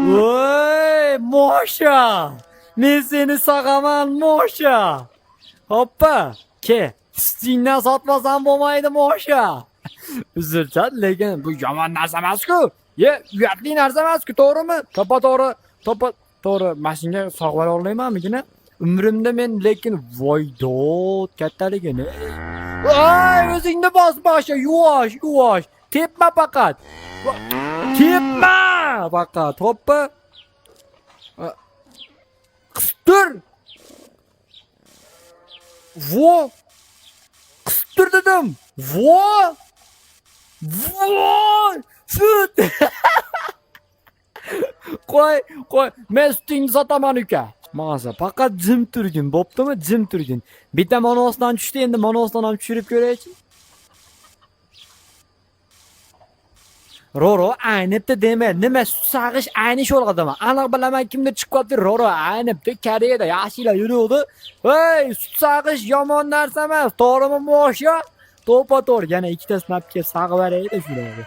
Voy, Mosha. Men seni sog'aman, Mosha. Hoppa, ke. Stingdan sotmasam bo'lmaydi, Mosha. Uzrchan, lekin bu yomon narsa emas-ku. Uyatli narsa emas-ku, to'g'rimi? To'g'ri, mashinaga sog'ib olmaymanmigina? Umrimda men lekin voydod kattaligini. Voy, o'zingni bos, Mosha, yuvosh. Tepma faqat. Tepma faqat. Hoppa. Qistir. Vo. Qistir dedim. Vo. Sut. Qo'y. Men sutingni sotaman uka. Ma'za, faqat jim turgin, bo'ptimi? Jim turgin. Bitta monosdan tushdi, endi monosdan ham tushirib ko'raychi. Roro aynibdi dema, nima sut sag'ish aynish olgadimi? Aniq bilaman kimdir chiqib qoldi, Roro aynibdi, Koreyada yaxshilar yuruvdi. Hey, sut sag'ish yomon narsa emas, to'g'rimi Mosha? To'g'ri, yana ikkita snapga sag'ib beraydi shularni.